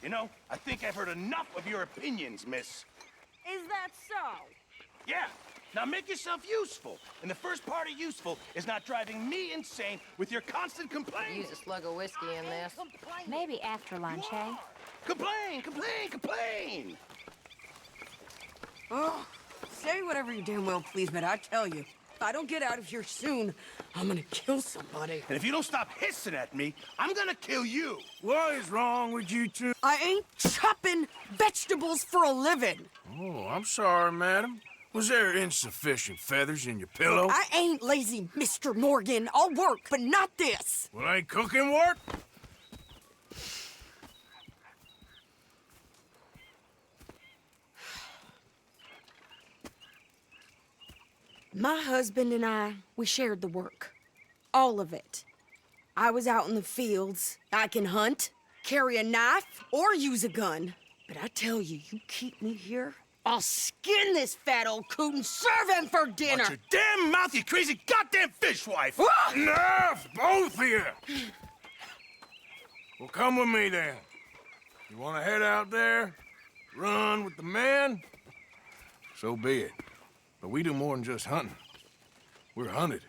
You know, I think I've heard enough of your opinions, miss. Is that so? Yeah. Now make yourself useful. And the first part of useful is not driving me insane with your constant complaints. Use a slug of whiskey in this. Maybe after lunch, eh? Complain, complain, complain! Oh, say whatever you damn well please, but I tell you, if I don't get out of here soon, I'm gonna kill somebody. And if you don't stop hissing at me, I'm gonna kill you. What is wrong with you two? I ain't chopping vegetables for a living. Oh, I'm sorry, madam. Was there insufficient feathers in your pillow? I ain't lazy, Mr. Morgan. I'll work, but not this. Well, ain't cooking work? My husband and I, we shared the work. All of it. I was out in the fields. I can hunt, carry a knife, or use a gun. But I tell you, you keep me here, I'll skin this fat old coot and serve him for dinner. Watch your damn mouth, you crazy goddamn fishwife! Enough, both of you! Well, come with me then. You want to head out there, run with the men? So be it. But we do more than just hunting. We're hunted.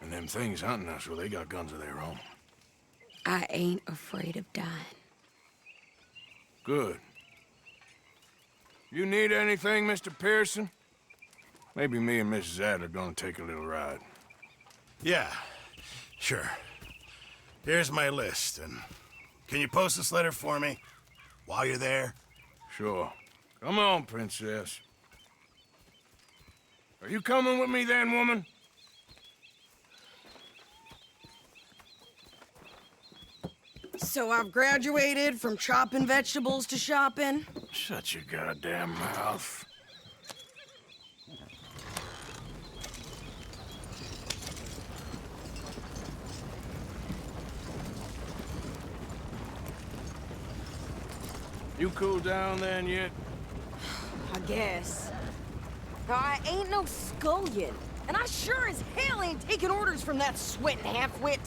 And them things hunting us, well, they got guns of their own. I ain't afraid of dying. Good. You need anything, Mr. Pearson? Maybe me and Mrs. Adler gonna take a little ride. Yeah, sure. Here's my list, and can you post this letter for me while you're there? Sure. Come on, princess. Are you coming with me then, woman? So I've graduated from chopping vegetables to shopping. Shut your goddamn mouth. You cooled down then yet? I guess. I ain't no scullion, and I sure as hell ain't taking orders from that sweating half-wit.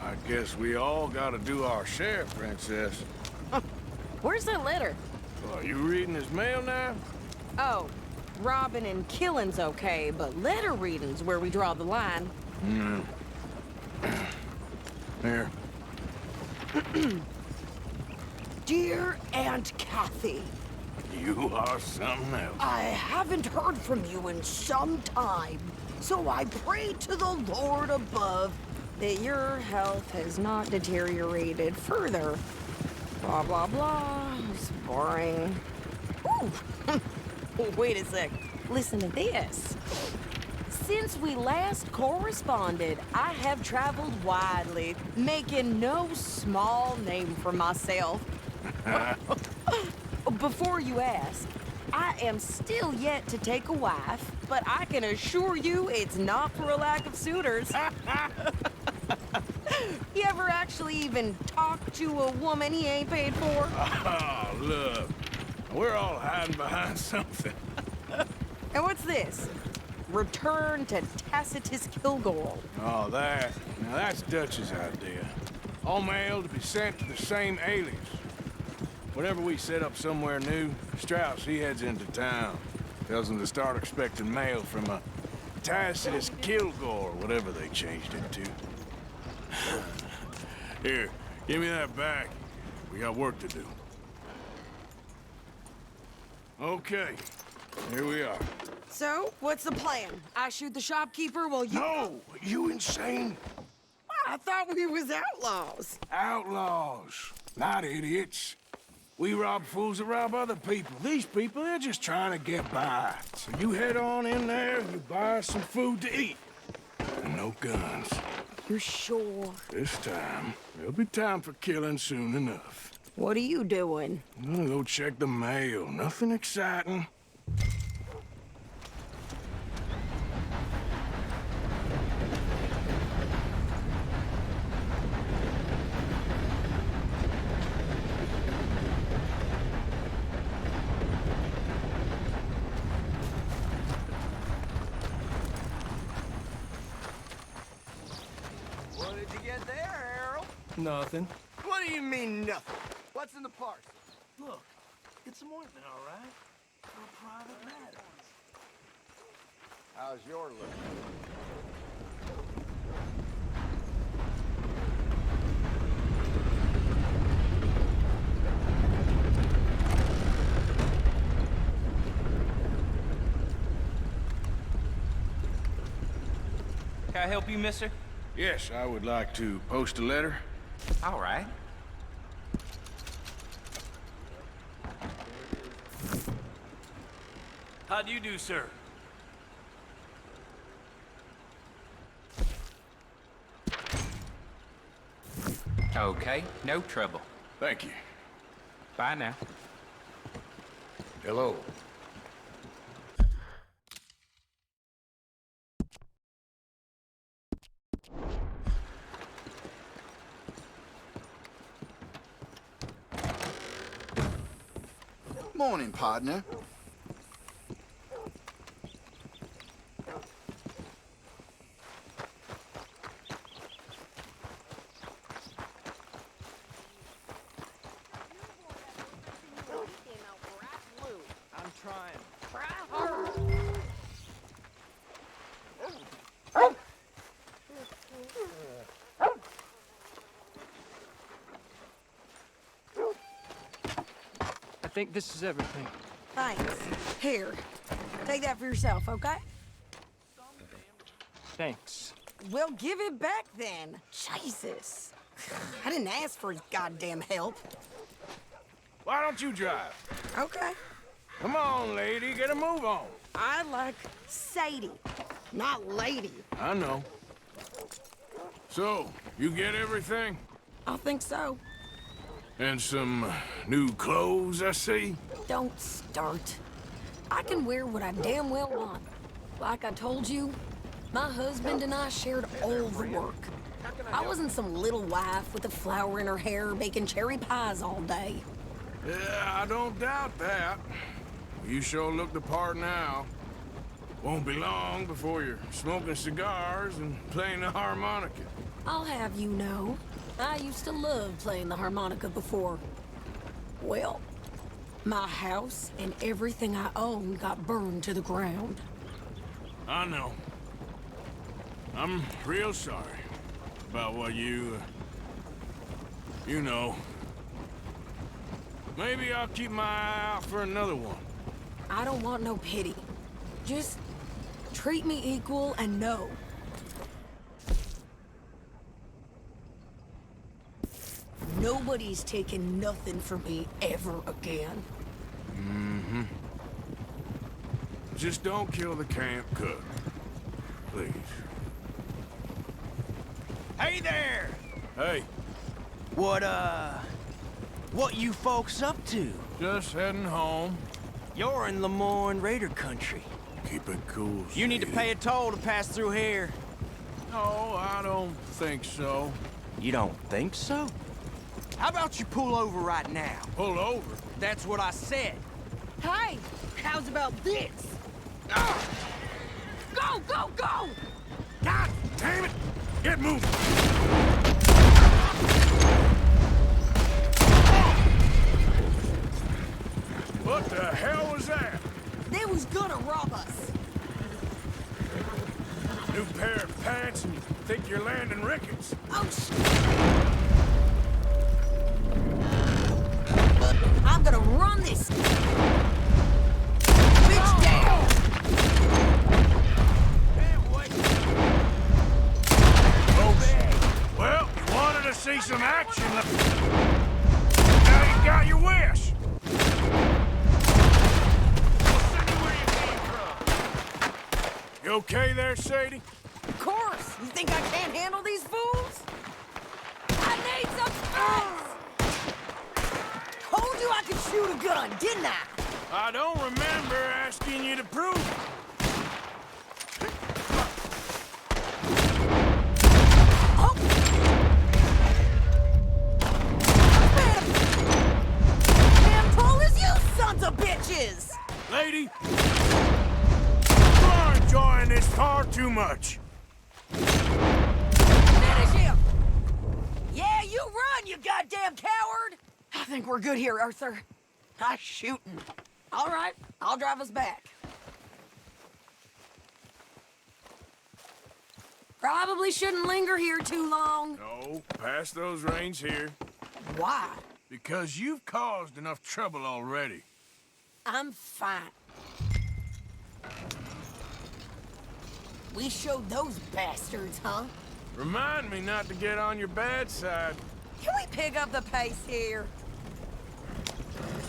I guess we all gotta do our share, princess. Where's that letter? Are you reading his mail now? Oh, robbing and killing's okay, but letter reading's where we draw the line. Here. Dear Aunt Kathy, You are something else. I haven't heard from you in some time, so I pray to the Lord above that your health has not deteriorated further. Blah, blah, blah. It's boring. Ooh! Wait a sec. Listen to this. Since we last corresponded, I have traveled widely, making no small name for myself. Before you ask, I am still yet to take a wife, but I can assure you it's not for a lack of suitors. You ever actually even talk to a woman he ain't paid for? Oh, look. We're all hiding behind something. And what's this? Return to Tacitus Kilgore. Oh, that. Now, that's Dutch's idea. All mail to be sent to the same alias. Whenever we set up somewhere new, Strauss, he heads into town. Tells them to start expecting mail from a Tacitus Kilgore, whatever they changed it to. Here, give me that back. We got work to do. Okay, here we are. So, what's the plan? I shoot the shopkeeper while you... No! You insane? I thought we was outlaws. Outlaws, not idiots. We rob fools that rob other people. These people, they're just trying to get by. So you head on in there and you buy us some food to eat. And no guns. You sure? This time, there'll be time for killing soon enough. What are you doing? I'm gonna go check the mail. Nothing exciting. What did you get there, Harold? Nothing. What do you mean, nothing? What's in the farce. Look, get some ointment, all right? For private matters. How's your look? Can I help you, mister? Yes, I would like to post a letter. All right. How do you do, sir? Okay, no trouble. Thank you. Bye now. Hello. Morning, partner. I'm trying. I think this is everything. Thanks. Here, take that for yourself, okay? Thanks. Well, give it back then. Jesus. I didn't ask for his goddamn help. Why don't you drive? Okay. Come on, lady, get a move on. I like Sadie, not lady. I know. So, you get everything? I think so. And some new clothes, I see? Don't start. I can wear what I damn well want. Like I told you, my husband and I shared all the work. I wasn't some little wife with a flower in her hair baking cherry pies all day. Yeah, I don't doubt that. You sure look the part now. Won't be long before you're smoking cigars and playing the harmonica. I'll have you know, I used to love playing the harmonica before. Well, my house and everything I owned got burned to the ground. I know. I'm real sorry about what you know. Maybe I'll keep my eye out for another one. I don't want no pity. Just treat me equal and know. Nobody's taking nothing from me ever again. Mm-hmm. Just don't kill the camp cook. Please. Hey there! Hey, What you folks up to? just heading home. You're in Lemoyne Raider country. Keep it cool, You need to Sadie. pay a toll to pass through here. No, I don't think so. You don't think so? How about you pull over right now? Pull over. That's what I said. Hey, how's about this? Go, go, go! God damn it! Get moving! What the hell was that? They was gonna rob us. New pair of pants and you think you're landing Ricketts. Oh, I'm gonna run this bitch down. Oh, well, you wanted to see some action. Now you got your wish. You okay there, Sadie? Of course. You think I can't handle these fools? I need some space. Told you I could shoot a gun, didn't I? I don't remember asking you to prove it. Oh. Damn tall as you sons of bitches! Lady, you are enjoying this far too much. Finish him! Yeah, you run, you goddamn coward! I think we're good here, Arthur. Nice shooting. All right, I'll drive us back. Probably shouldn't linger here too long. No, pass those reins here. Why? Because you've caused enough trouble already. I'm fine. We showed those bastards, huh? Remind me not to get on your bad side. Can we pick up the pace here?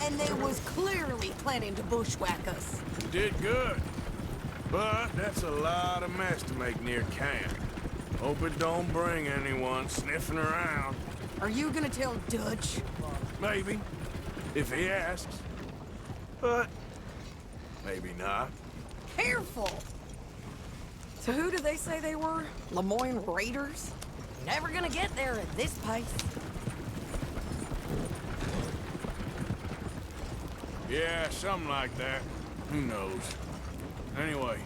And they was clearly planning to bushwhack us. You did good. But that's a lot of mess to make near camp. Hope it don't bring anyone sniffing around. Are you gonna tell Dutch? Maybe, if he asks. But maybe not. Careful! So who do they say they were? Lemoyne Raiders? Never gonna get there at this pace. Yeah, something like that. Who knows? Anyway,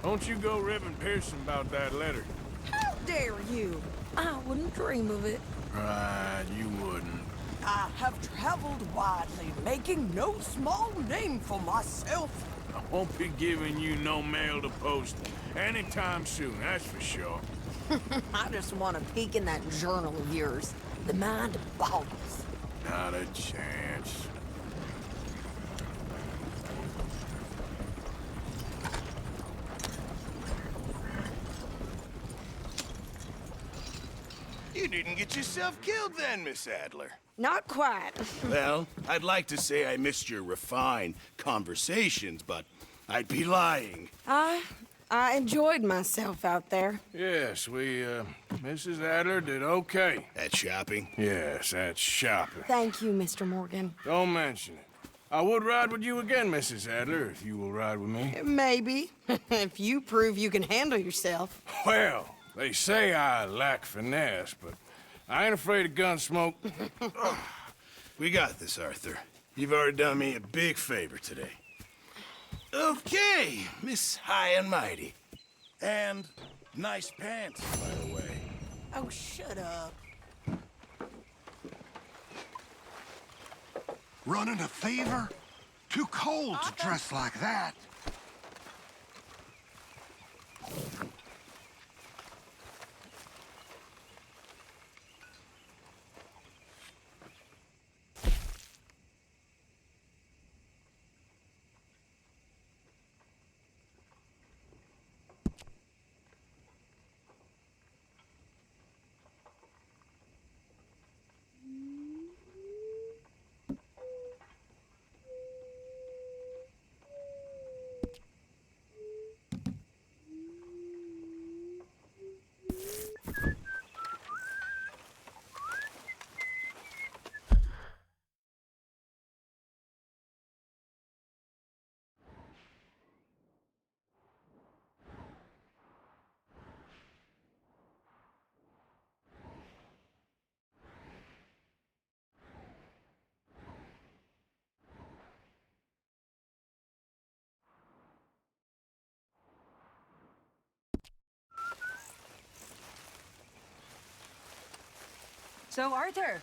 don't you go ribbing Pearson about that letter. How dare you? I wouldn't dream of it. Right, you wouldn't. I have traveled widely, making no small name for myself. I won't be giving you no mail to post anytime soon, that's for sure. I just want to peek in that journal of yours. The mind boggles. Not a chance. You didn't get yourself killed then, Miss Adler. Not quite. Well, I'd like to say I missed your refined conversations, but I'd be lying. I enjoyed myself out there. Yes, Mrs. Adler did okay. At shopping? Yes, that's shopping. Thank you, Mr. Morgan. Don't mention it. I would ride with you again, Mrs. Adler, if you will ride with me. Maybe. If you prove you can handle yourself. Well, they say I lack finesse, but I ain't afraid of gun smoke. We got this, Arthur. You've already done me a big favor today. Okay, Miss High and Mighty. And nice pants, by the way. Oh, shut up. Running a fever? Too cold to dress like that. So, Arthur,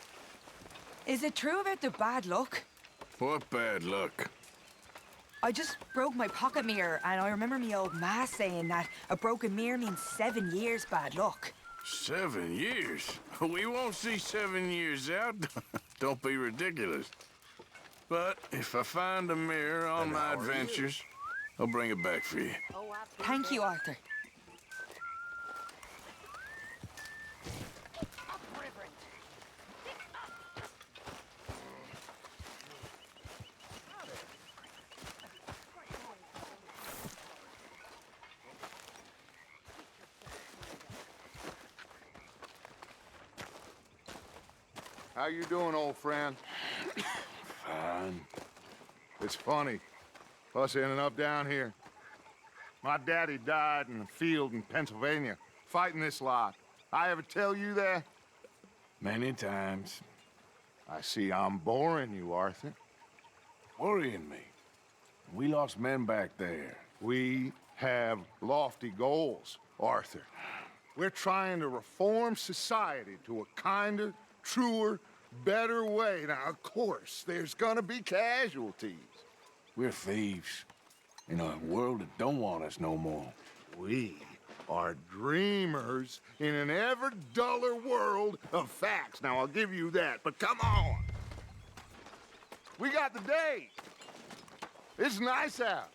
is it true about the bad luck? What bad luck? I just broke my pocket mirror, and I remember me old ma saying that a broken mirror means 7 years bad luck. 7 years? We won't see 7 years out. Don't be ridiculous. But if I find a mirror on my adventures, I'll bring it back for you. Thank you, Arthur. How you doing, old friend? Fine. It's funny, us ending up down here. My daddy died in the field in Pennsylvania, fighting this lot. I ever tell you that? Many times. I see I'm boring you, Arthur. Worrying me. We lost men back there. We have lofty goals, Arthur. We're trying to reform society to a kinder, truer, better way. Now, of course, there's gonna be casualties. We're thieves. In a world that don't want us no more. We are dreamers in an ever duller world of facts. Now, I'll give you that, but come on. We got the date. It's nice out.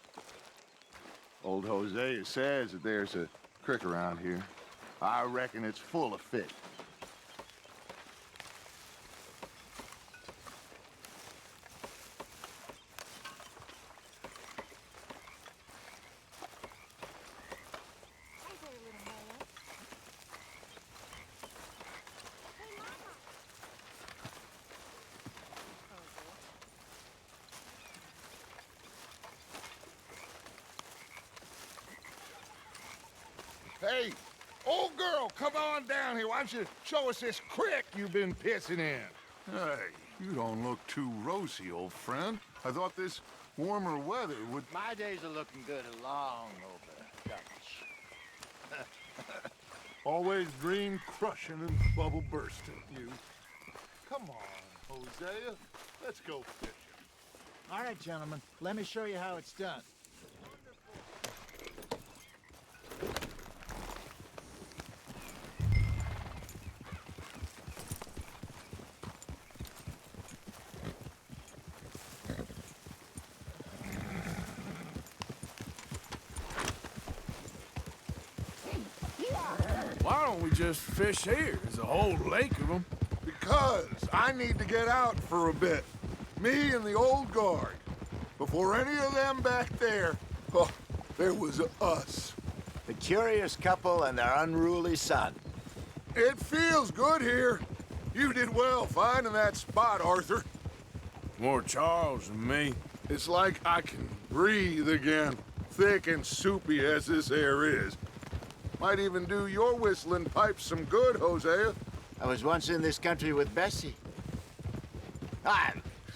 Old Hosea says that there's a creek around here. I reckon it's full of fish. Hey, old girl, come on down here. Why don't you show us this creek you've been pissing in? Hey, you don't look too rosy, old friend. I thought this warmer weather would... My days are looking good along over Dutch. Always dream crushing and bubble bursting, you. Come on, Hosea. Let's go fishing. All right, gentlemen, let me show you how it's done. Why don't we just fish here? There's a whole lake of them. Because I need to get out for a bit. Me and the old guard. Before any of them back there, oh, there was us. The curious couple and their unruly son. It feels good here. You did well finding that spot, Arthur. More Charles than me. It's like I can breathe again, thick and soupy as this air is. Might even do your whistling pipes some good, Hosea. I was once in this country with Bessie.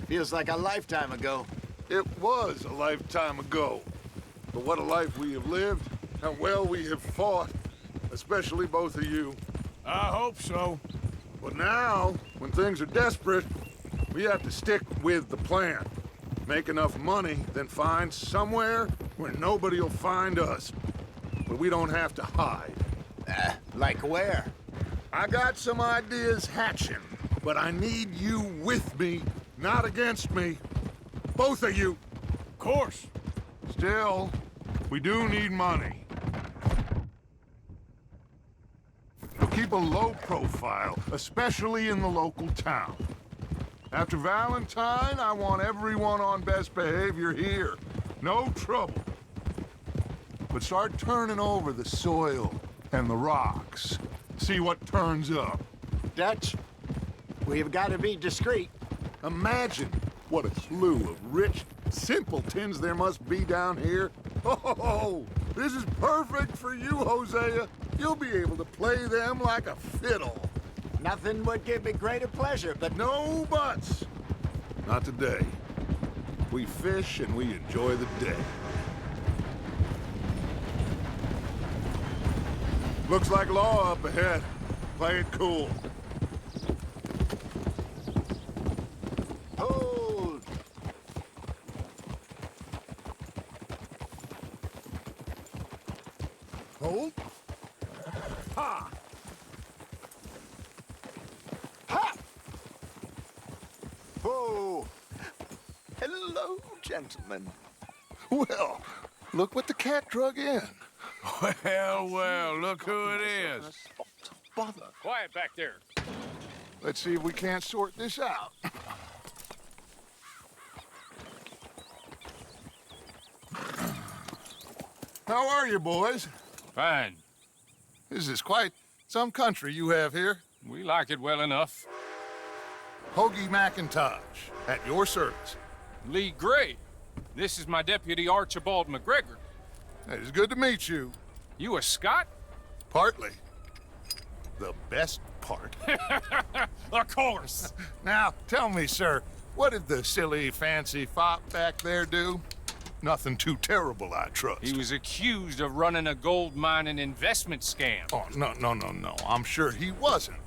Feels like a lifetime ago. It was a lifetime ago. But what a life we have lived, how well we have fought, especially both of you. I hope so. But now, when things are desperate, we have to stick with the plan. Make enough money, then find somewhere where nobody will find us. But we don't have to hide. Like where? I got some ideas hatching, but I need you with me, not against me. Both of you. Of course. Still, we do need money. We'll keep a low profile, especially in the local town. After Valentine, I want everyone on best behavior here. No trouble. But start turning over the soil and the rocks. See what turns up. Dutch, we've got to be discreet. Imagine what a slew of rich simpletons there must be down here. Oh, this is perfect for you, Hosea. You'll be able to play them like a fiddle. Nothing would give me greater pleasure, but No buts. Not today. We fish and we enjoy the day. Looks like law up ahead. Play it cool. hold. Hold? Ha! Ha! Oh! Hello, gentlemen. Well, look what the cat drug in. Well, look who it is. Bother. Quiet back there. Let's see if we can't sort this out. How are you, boys? Fine. This is quite some country you have here. We like it well enough. Hoagie McIntosh, at your service. Lee Gray. This is my deputy Archibald McGregor. It is good to meet you. You a Scot? Partly. The best part. Of course. Now, tell me, sir, what did the silly, fancy fop back there do? Nothing too terrible, I trust. He was accused of running a gold mine and investment scam. Oh, no. I'm sure he wasn't.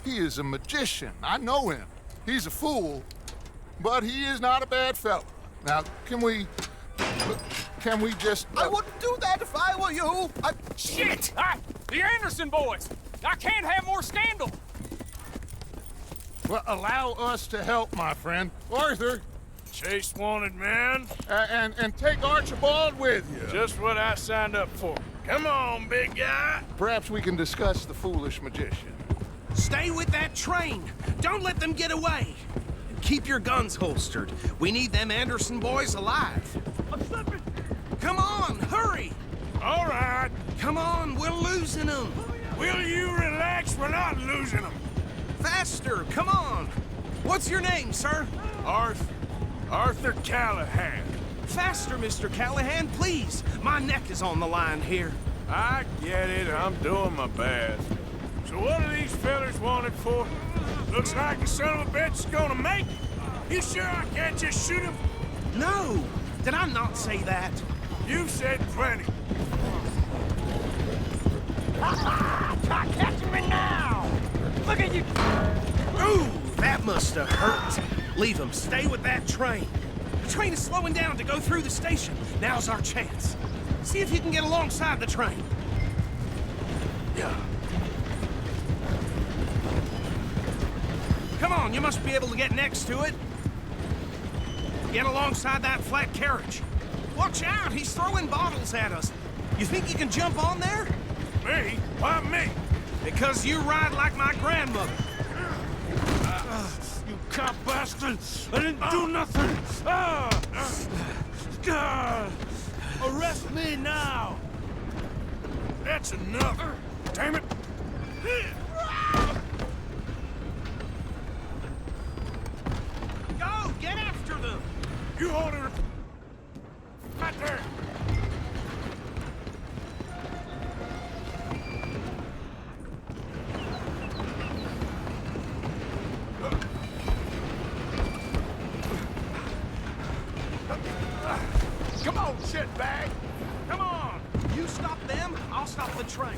He is a magician. I know him. He's a fool, but he is not a bad fellow. Now, can we just... I wouldn't do that if I were you. Shit! The Anderson boys! I can't have more scandal! Well, allow us to help, my friend. Arthur. Chase wanted man. And take Archibald with you. Just what I signed up for. Come on, big guy. Perhaps we can discuss the foolish magician. Stay with that train. Don't let them get away. Keep your guns holstered. We need them Anderson boys alive. I'm slipping! Come on, hurry! All right. Come on, we're losing them. Will you relax? We're not losing them. Faster, come on. What's your name, sir? Arthur Callahan. Faster, Mr. Callahan, please. My neck is on the line here. I get it. I'm doing my best. So what are these fellas wanted for? Looks like the son of a bitch is gonna make it. You sure I can't just shoot him? No. Did I not say that? You've said plenty. Catch me now! Look at you! Ooh, that must have hurt. Leave him. Stay with that train. The train is slowing down to go through the station. Now's our chance. See if you can get alongside the train. Yeah. Come on, you must be able to get next to it. Get alongside that flat carriage. Watch out, he's throwing bottles at us. You think you can jump on there? Me? Why me? Because you ride like my grandmother. You cop bastard! I didn't do nothing! Arrest me now! That's enough! Damn it! Go! Get after them! You hold her right there! Come on, shitbag! Come on! You stop them, I'll stop the train.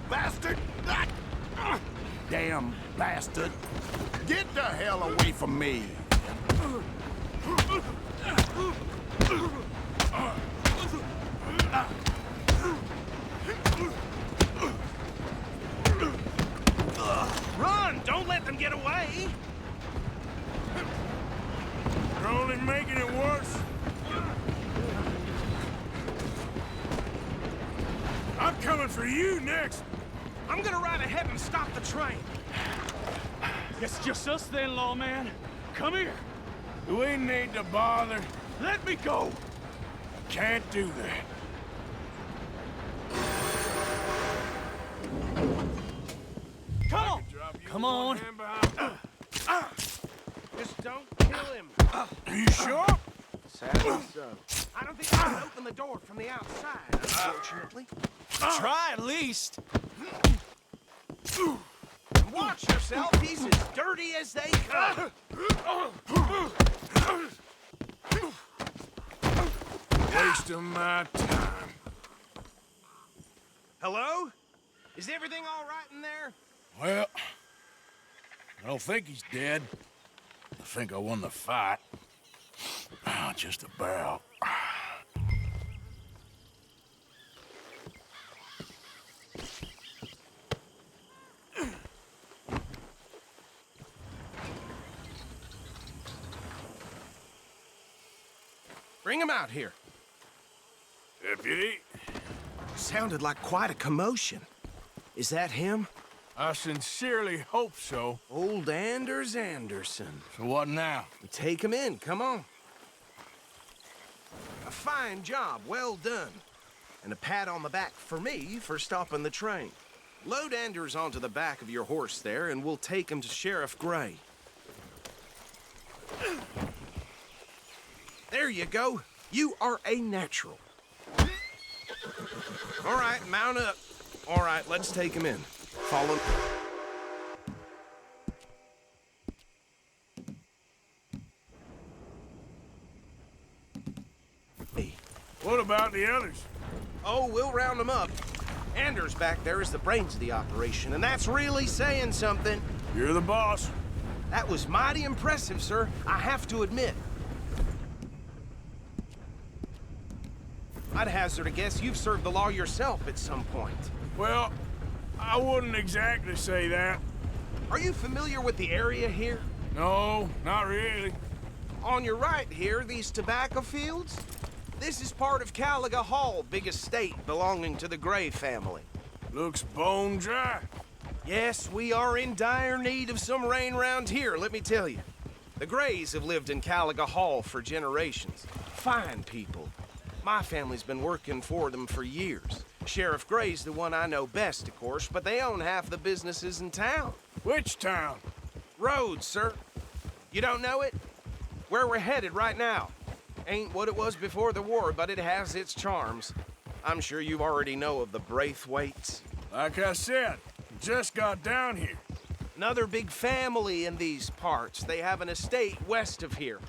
Bastard! Damn bastard! Get the hell away from me! Run! Don't let them get away! You're only making it worse. I'm coming for you next. I'm gonna ride ahead and stop the train. It's just us then, lawman. Come here. Do we need to bother? Let me go. Can't do that. Come on. Come on. Just don't kill him. Are you sure? Sadly so. I don't think I can open the door from the outside, unfortunately. Try at least. Watch yourself, he's as dirty as they come. Wasting my time. Hello? Is everything all right in there? Well, I don't think he's dead. I think I won the fight. Just about. Bring him out here. Deputy? Sounded like quite a commotion. Is that him? I sincerely hope so. Old Anders Anderson. So what now? Take him in, come on. A fine job, well done. And a pat on the back for me for stopping the train. Load Anders onto the back of your horse there, and we'll take him to Sheriff Gray. There you go. You are a natural. All right, mount up. All right, let's take him in. Follow. What about the others? Oh, we'll round them up. Anders back there is the brains of the operation, and that's really saying something. You're the boss. That was mighty impressive, sir, I have to admit. I'd hazard a guess you've served the law yourself at some point. Well, I wouldn't exactly say that. Are you familiar with the area here? No, not really. On your right here, these tobacco fields? This is part of Caliga Hall, big estate belonging to the Gray family. Looks bone dry. Yes, we are in dire need of some rain round here, let me tell you. The Grays have lived in Caliga Hall for generations. Fine people. My family's been working for them for years. Sheriff Gray's the one I know best, of course, but they own half the businesses in town. Which town? Rhodes, sir. You don't know it? Where we're headed right now. Ain't what it was before the war, but it has its charms. I'm sure you already know of the Braithwaites. Like I said, just got down here. Another big family in these parts. They have an estate west of here.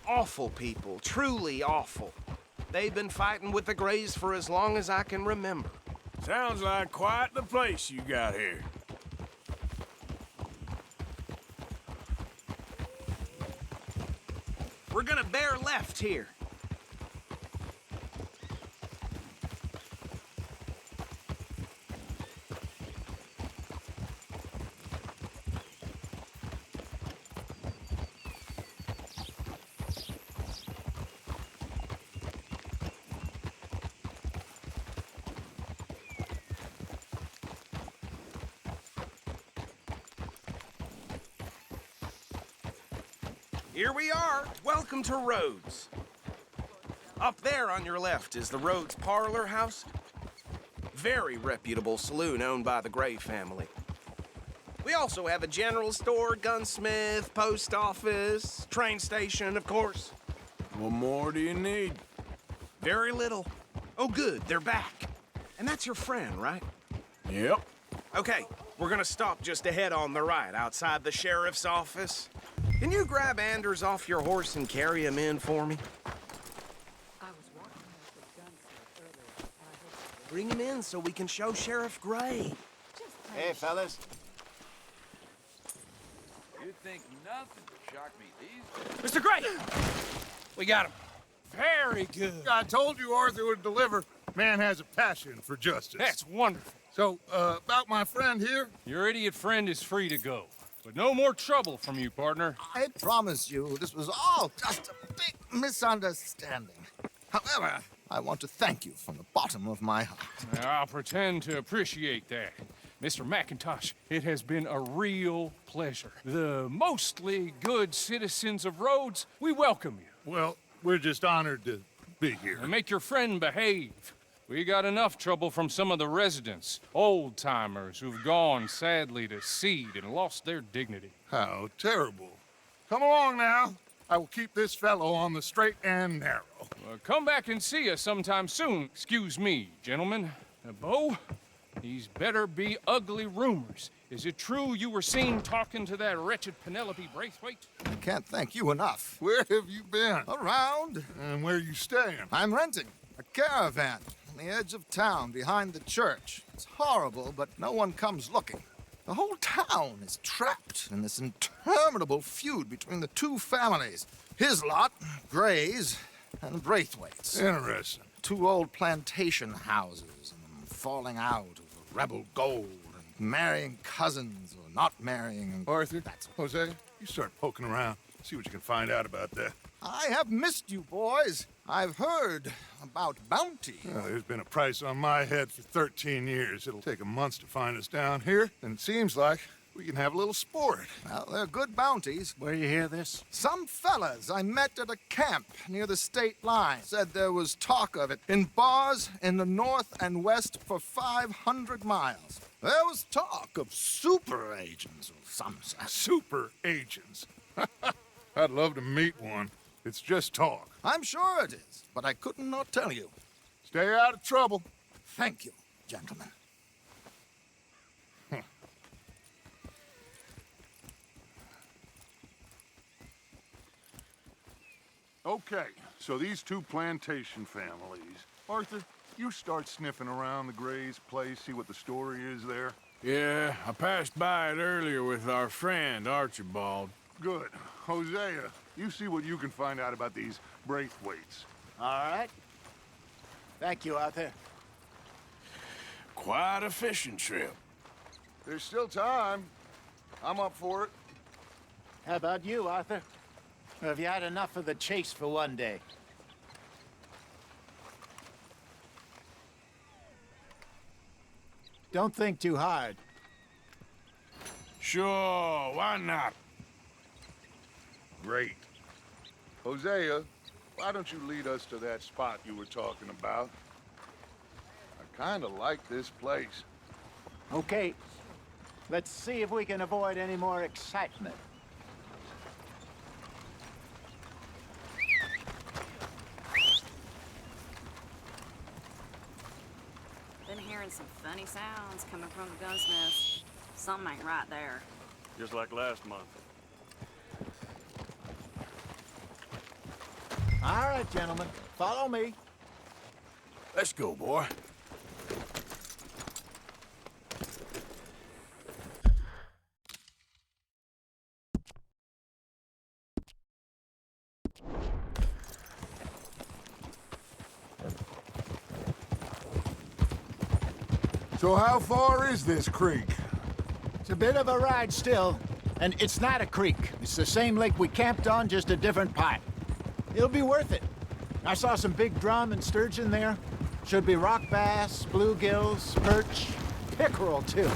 Awful people, truly awful. They've been fighting with the Grays for as long as I can remember. Sounds like quite the place you got here. We're gonna bear left here. Here we are. Welcome to Rhodes. Up there on your left is the Rhodes Parlor House. Very reputable saloon owned by the Gray family. We also have a general store, gunsmith, post office, train station, of course. What more do you need? Very little. Oh, good, they're back. And that's your friend, right? Yep. Okay, we're gonna stop just ahead on the right, outside the sheriff's office. Can you grab Anders off your horse and carry him in for me? Bring him in so we can show Sheriff Gray. Hey, fellas. You think nothing would shock me these days? Mr. Gray! We got him. Very good. I told you Arthur would deliver. Man has a passion for justice. That's wonderful. So, about my friend here? Your idiot friend is free to go. But no more trouble from you, partner. I promise you, this was all just a big misunderstanding. However, I want to thank you from the bottom of my heart. Now, I'll pretend to appreciate that. Mr. McIntosh, it has been a real pleasure. The mostly good citizens of Rhodes, we welcome you. Well, we're just honored to be here. And make your friend behave. We got enough trouble from some of the residents, old-timers who've gone, sadly, to seed and lost their dignity. How terrible. Come along now. I will keep this fellow on the straight and narrow. Come back and see us sometime soon. Excuse me, gentlemen. Bo, these better be ugly rumors. Is it true you were seen talking to that wretched Penelope Braithwaite? I can't thank you enough. Where have you been? Around. And where are you staying? I'm renting a caravan on the edge of town behind the church. It's horrible, but no one comes looking. The whole town is trapped in this interminable feud between the two families. His lot, Gray's, and Braithwaite's. Interesting. Two old plantation houses, and falling out over rebel gold, and marrying cousins or not marrying. And Arthur, Jose, you start poking around. See what you can find out about that. I have missed you, boys. I've heard about bounty. Well, there's been a price on my head for 13 years. It'll take a month to find us down here, and it seems like we can have a little sport. Well, they're good bounties. Where you hear this? Some fellas I met at a camp near the state line said there was talk of it in bars in the north and west for 500 miles. There was talk of super agents of some sort. Super agents? I'd love to meet one. It's just talk. I'm sure it is, but I couldn't not tell you. Stay out of trouble. Thank you, gentlemen. Okay, so these two plantation families. Arthur, you start sniffing around the Gray's place, see what the story is there? Yeah, I passed by it earlier with our friend, Archibald. Good. Hosea, you see what you can find out about these Braithwaites. All right. Thank you, Arthur. Quite a fishing trip. There's still time. I'm up for it. How about you, Arthur? Or have you had enough of the chase for one day? Don't think too hard. Sure, why not? Great. Hosea, why don't you lead us to that spot you were talking about? I kind of like this place. Okay. Let's see if we can avoid any more excitement. Been hearing some funny sounds coming from the gunsmiths. Something ain't right there. Just like last month. All right, gentlemen. Follow me. Let's go, boy. So how far is this creek? It's a bit of a ride still, and it's not a creek. It's the same lake we camped on, just a different pipe. It'll be worth it. I saw some big drum and sturgeon there. Should be rock bass, bluegills, perch, pickerel, too.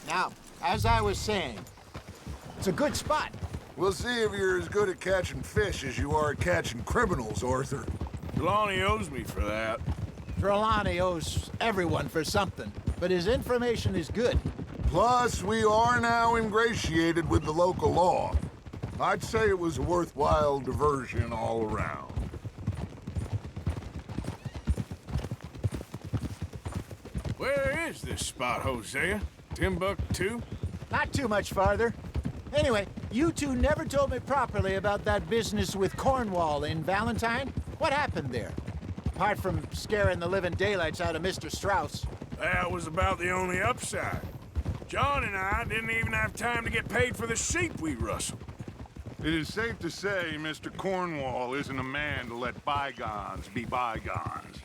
Now, as I was saying, it's a good spot. We'll see if you're as good at catching fish as you are at catching criminals, Arthur. Trelawney owes me for that. Trelawney owes everyone for something, but his information is good. Plus, we are now ingratiated with the local law. I'd say it was a worthwhile diversion all around. Where is this spot, Hosea? Timbuktu? Not too much farther. Anyway, you two never told me properly about that business with Cornwall in Valentine. What happened there? Apart from scaring the living daylights out of Mr. Strauss. That was about the only upside. John and I didn't even have time to get paid for the sheep we rustled. It is safe to say Mr. Cornwall isn't a man to let bygones be bygones.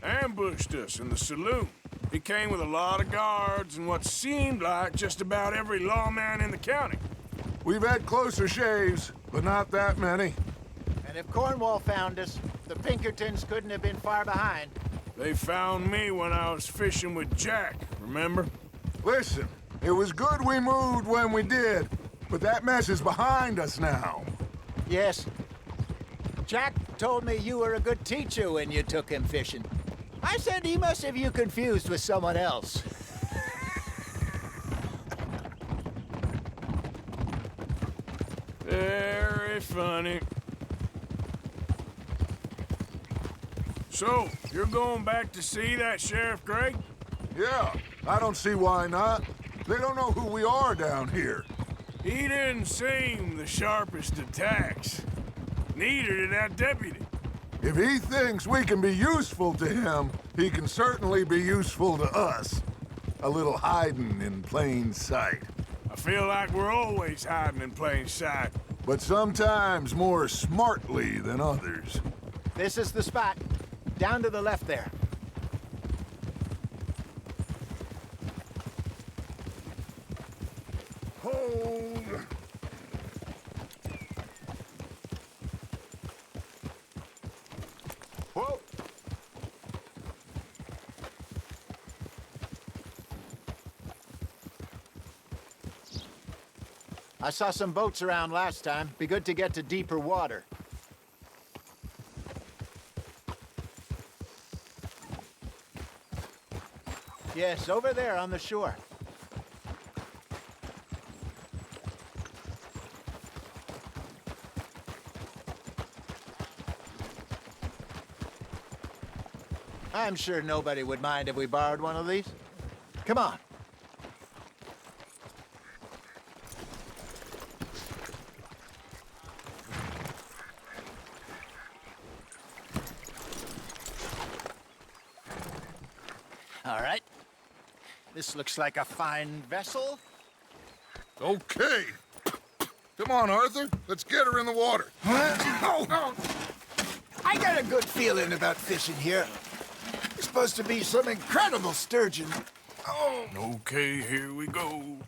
Ambushed us in the saloon. He came with a lot of guards and what seemed like just about every lawman in the county. We've had closer shaves, but not that many. And if Cornwall found us, the Pinkertons couldn't have been far behind. They found me when I was fishing with Jack, remember? Listen, it was good we moved when we did, but that mess is behind us now. Yes. Jack told me you were a good teacher when you took him fishing. I said he must have you confused with someone else. Very funny. So, you're going back to see that Sheriff Gray? Yeah, I don't see why not. They don't know who we are down here. He didn't seem the sharpest attacks. Neither did that deputy. If he thinks we can be useful to him, he can certainly be useful to us. A little hiding in plain sight. I feel like we're always hiding in plain sight. But sometimes more smartly than others. This is the spot. Down to the left there. Hold. Whoa. I saw some boats around last time. Be good to get to deeper water. Yes, over there on the shore. I'm sure nobody would mind if we borrowed one of these. Come on. All right. This looks like a fine vessel. Okay. Come on, Arthur. Let's get her in the water. I got a good feeling about fishing here. There's supposed to be some incredible sturgeon. Oh. Okay, here we go.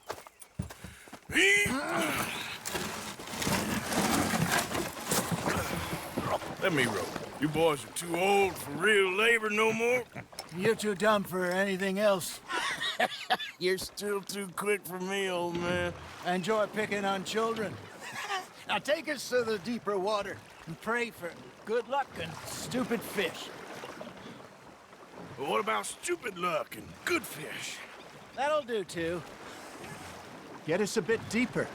Let me row. You boys are too old for real labor no more. You're too dumb for anything else. You're still too quick for me, old man. I enjoy picking on children. Now take us to the deeper water and pray for good luck and stupid fish. But what about stupid luck and good fish? That'll do, too. Get us a bit deeper.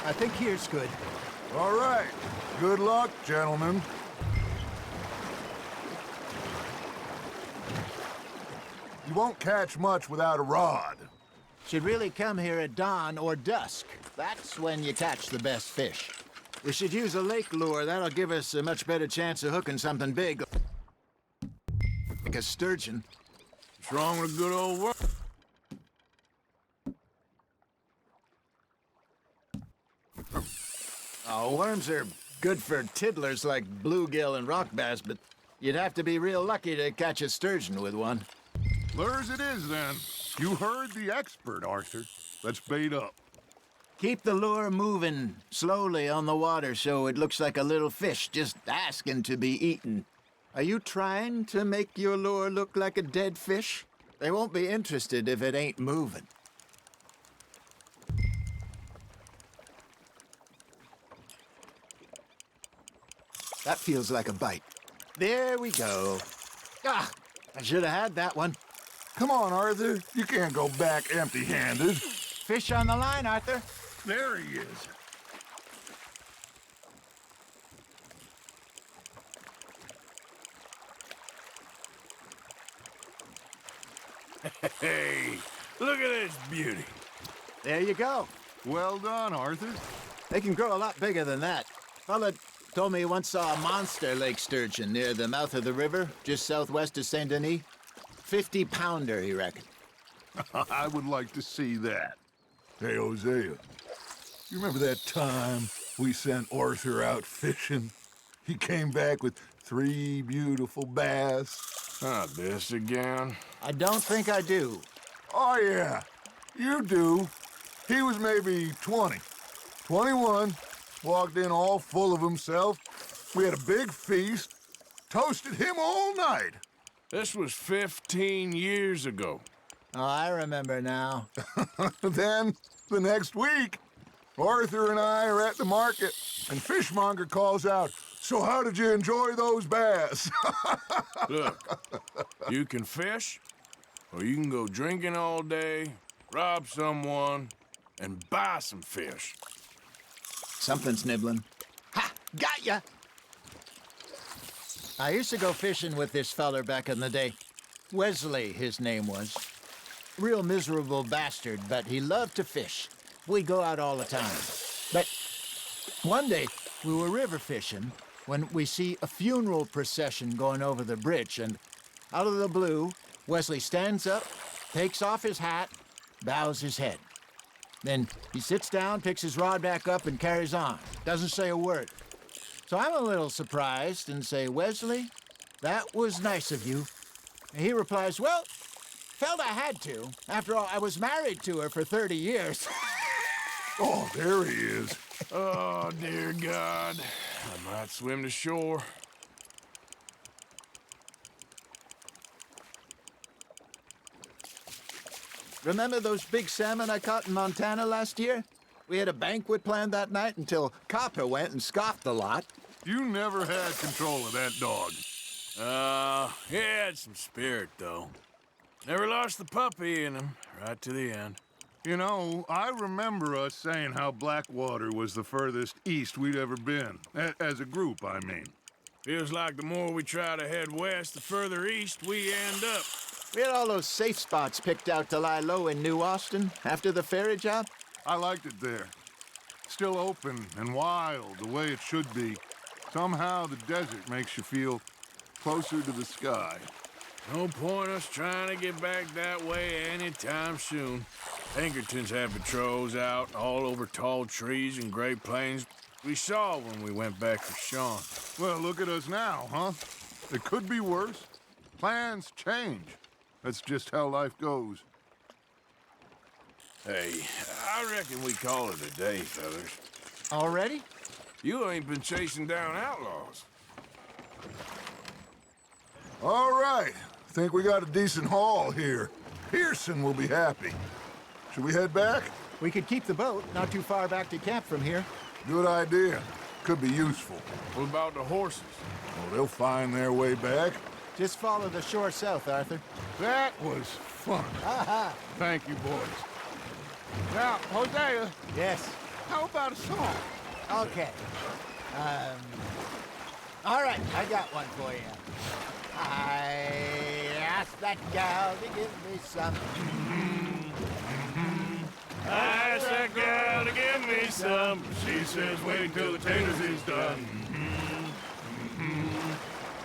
I think here's good. All right. Good luck, gentlemen. You won't catch much without a rod. Should really come here at dawn or dusk. That's when you catch the best fish. We should use a lake lure. That'll give us a much better chance of hooking something big. Like a sturgeon. What's wrong with a good old worm? Oh, worms are good for tiddlers like bluegill and rock bass, but you'd have to be real lucky to catch a sturgeon with one. Lures it is, then. You heard the expert, Arthur. Let's bait up. Keep the lure moving slowly on the water so it looks like a little fish just asking to be eaten. Are you trying to make your lure look like a dead fish? They won't be interested if it ain't moving. That feels like a bite. There we go. Ah, I should have had that one. Come on, Arthur. You can't go back empty-handed. Fish on the line, Arthur. There he is. Hey, look at this beauty. There you go. Well done, Arthur. They can grow a lot bigger than that. Fella told me he once saw a monster lake sturgeon near the mouth of the river, just southwest of Saint Denis. 50-pounder, he reckoned. I would like to see that. Hey, Hosea, you remember that time we sent Arthur out fishing? He came back with 3 beautiful bass. Not this again. I don't think I do. Oh, yeah, you do. He was maybe 20, 21, walked in all full of himself. We had a big feast, toasted him all night. This was 15 years ago. Oh, I remember now. Then, the next week, Arthur and I are at the market, and Fishmonger calls out, "So how did you enjoy those bass?" Look, you can fish, or you can go drinking all day, rob someone, and buy some fish. Something's nibbling. Ha! Got ya! I used to go fishing with this feller back in the day. Wesley, his name was. Real miserable bastard, but he loved to fish. We'd go out all the time. But one day, we were river fishing when we see a funeral procession going over the bridge, and out of the blue, Wesley stands up, takes off his hat, bows his head. Then he sits down, picks his rod back up, and carries on. Doesn't say a word. So I'm a little surprised and say, "Wesley, that was nice of you." And he replies, "Well, felt I had to. After all, I was married to her for 30 years. Oh, there he is. Oh, dear God. I might swim to shore. Remember those big salmon I caught in Montana last year? We had a banquet planned that night until Copper went and scoffed the lot. You never had control of that dog. He had some spirit, though. Never lost the puppy in him, right to the end. You know, I remember us saying how Blackwater was the furthest east we'd ever been. As a group, I mean. Feels like the more we try to head west, the further east we end up. We had all those safe spots picked out to lie low in New Austin after the ferry job. I liked it there. Still open and wild, the way it should be. Somehow the desert makes you feel closer to the sky. No point us trying to get back that way anytime soon. Pinkertons have patrols out all over tall trees and Great Plains. We saw when we went back for Sean. Well, look at us now, huh? It could be worse. Plans change. That's just how life goes. Hey, I reckon we call it a day, fellas. Already? You ain't been chasing down outlaws. All right. Think we got a decent haul here. Pearson will be happy. Should we head back? We could keep the boat not too far back to camp from here. Good idea. Could be useful. What about the horses? Well, they'll find their way back. Just follow the shore south, Arthur. That was fun. Aha! Thank you, boys. Now, Hosea. Yes? How about a song? Okay. All right, I got one for you. I asked that gal to give me some. I asked that gal to give me some. She says, wait till the taters is done.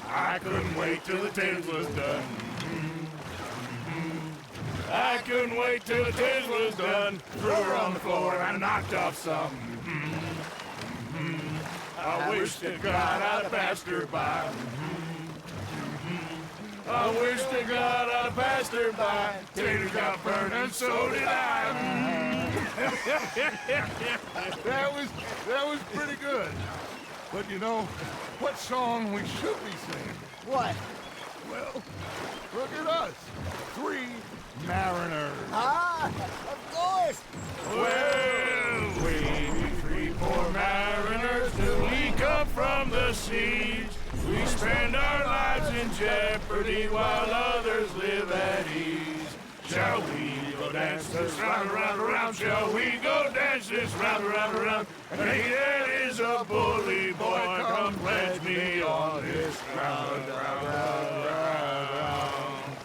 I couldn't wait till the taters was done. I couldn't wait till the taters was done. Threw her on the floor and I knocked off some. I wish to God I'd have passed her by. I wish to God I'd have passed her by. Taters got burned and so did I. That was pretty good. But you know, what song we should be singing? What? Well, look at us. 3 mariners. Ah, of course. Well, we 3 poor mariners, newly come from the seas. We spend our lives in jeopardy while others live at ease. Shall we go dance this round, around, around? Shall we go dance this round, around, around? Hey, that is a bully boy, come pledge me on this ground, round, round, round.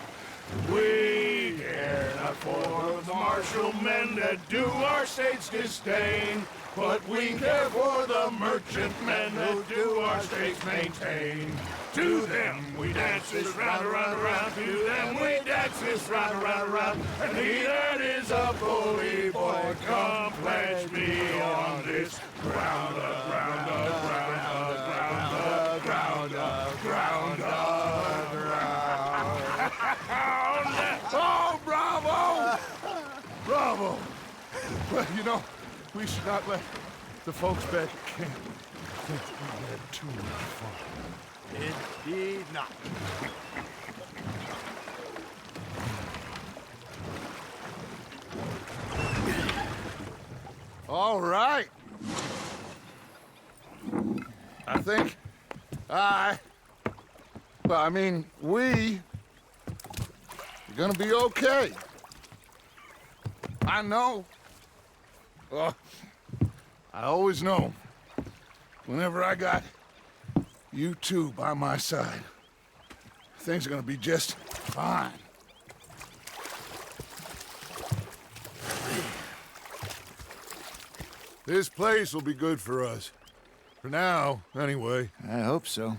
We care not for the martial men that do our state's disdain, but we care for the merchant men that do our states maintain. To them we dance this round, around, around. To them we dance this round, around, around. And he that is a bully boy, come pledge me on this ground, ground, ground, ground, ground, ground, ground. Oh, bravo! Bravo! Well, you know, we should not let the folks back at camp think we had too much fun. Indeed not. All right. I think we are gonna be okay. I know. I always know. Whenever I got you two by my side, things are gonna be just fine. This place will be good for us. For now, anyway. I hope so.